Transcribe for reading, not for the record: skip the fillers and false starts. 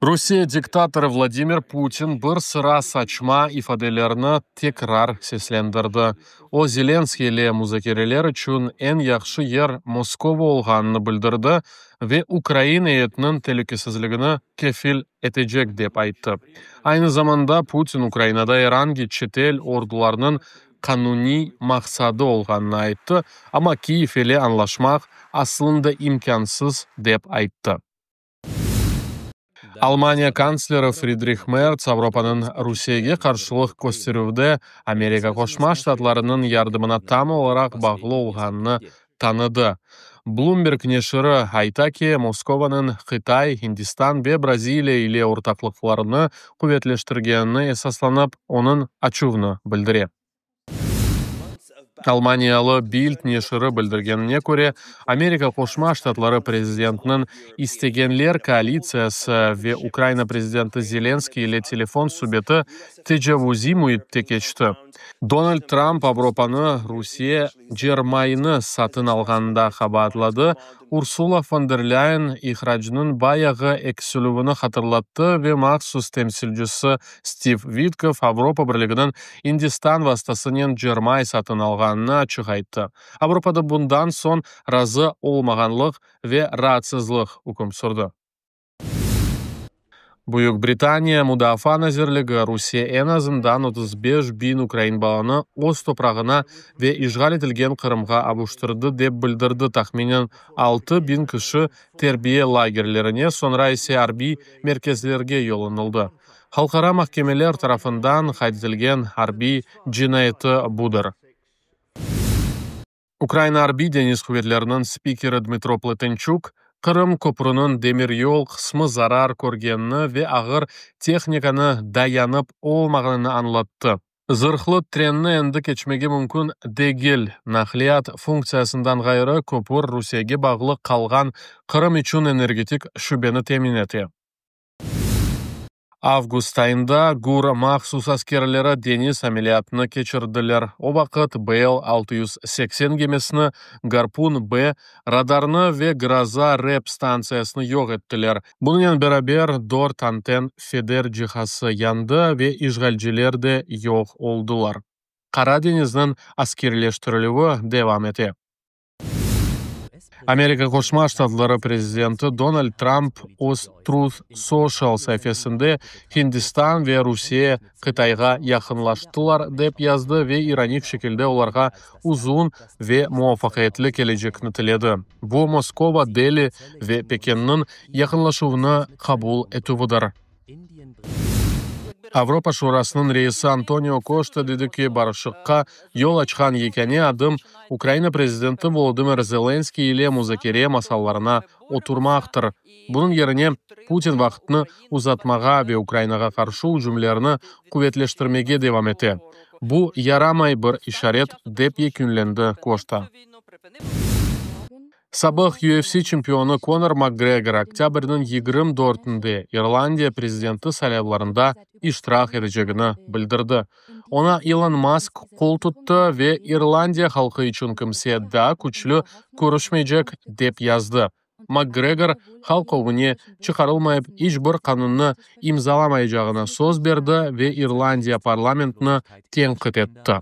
Rusya diktatori Vladimir Putin bir sıra saçma ifadelerini tekrar seslendirdi. O Zelenskiy ile muzakereler için en yaxşı yer Moskova olganını bildirdi ve Ukrayna etinin tehlikesizligini kefil edecek dep aytdı. Aynı zamanda Putin Ukraynada herhangi çetel ordularının kanuni maksadı olganını aytdı, ama Kiev ile anlaşmak aslında imkansız dep aytdı. Almanya kansleri Friedrich Merz Avropanın Rusiyaga qarşılıq gösteruvde Amerika Qoşma Ştatlarının yardımına tam olarak bağlı olganını tanıdı. Bloomberg neşri ayta ki, Moskova'nın Xitay, Hindistan ve Braziliya ile ortaklıklarını kuvvetleştirgenini esaslanıp onun açığını bildirdi. Almaniyalı Bild neşri bildirgenine göre, Amerika Qoşma Ştatları prezidentinin istegenler koalitsiyası ve Ukrayna prezidenti Zelenskiy ile telefon söhbeti tecavüzi muhitde geçti. Donald Trump Avropanı Rusiya Germayını satın alganda xabarladı. Ursula von der Leyen ihracının bayağı eksiluvini hatırlattı ve maxsus temsilcisi Steve Witkoff Avropa Birliği'nin Hindistan vasıtasının Germay satın alganını açık aytdı. Avropada bundan son razı olmaganlık ve rahatsızlık hüküm sürdü. Buyuk Britaniya Mudafaa Nazirligi Rusiya en azından 35.000 Ukrayn balını o'z toprağına ve işgal etilgen Kırımga abuşturdu dep bildirdi. Tahminen 6.000 kişi terbiye lagerlerine, sonra ise harbiy merkezlerge yollanıldı. Halkara mahkemeler tarafından kaydedilgen harbiy cinayeti budur. Ukrayna Harbiy Deniz Kuvvetlerinin spikeri Dmitro Pletenchuk, Kırım köprünün demir yol kısmı zarar görgenini ve ağır texnikani dayanıp olmaganını anlattı. Zırhlı trenni endi keçmege mümkün degil. Nahliyat funksiyasından gayrı köpür Rusiyaga bağlı kalgan Kırım için energetik şubeni temin etti. Avgust ayında GUR maxsus askerleri deniz ameliyatını geçirdiler. O vakit BL-680 gemisini, Garpun B radarını ve Graza rep stansiyasını yok ettiler. Bununla beraber 4 anten feder cihazı yandı ve işgalciler de yok oldular. Karadeniz'in askerleştirilüğü devam etti. Amerika Qoşma Ştatları prezidenti Donald Trump o'z Truth Social sayfasında Hindistan ve Rusiya Xitayga yakınlaştılar dep yazdı ve ironik şekilde onlarga uzun ve muvaffaqiyetli gelecekni tiledi. Bu Moskova, Delhi ve Pekin'nin yakınlaşuvunu kabul etüvidir. Avropa Şurasının reisi Antonio Costa dedi ki, barışıkka yol açkan yekeni adım Ukrayna prezidenti Volodymyr Zelenskiy ile muzakere masallarına oturmaktır. Bunun yerine Putin vaxtını uzatmaga ve Ukraynaga karşı hücumlarını kuvvetleştirmege devam etti. Bu yaramay bir işaret dep yekünlendi Costa. Sabah UFC çempionu Conor McGregor oktyabrın 24'ünde İrlandiya prezidenti saylavlarında iştirak edeceğini bildirdi. Ona Elon Musk kol tuttu ve İrlandiya halkı için kimse daha güçlü görüşmeyecek dep yazdı. McGregor halk ovine çıkarılmayıp hiçbir kanunu imzalamayacağına söz verdi ve İrlandiya parlamentini tenkit etti.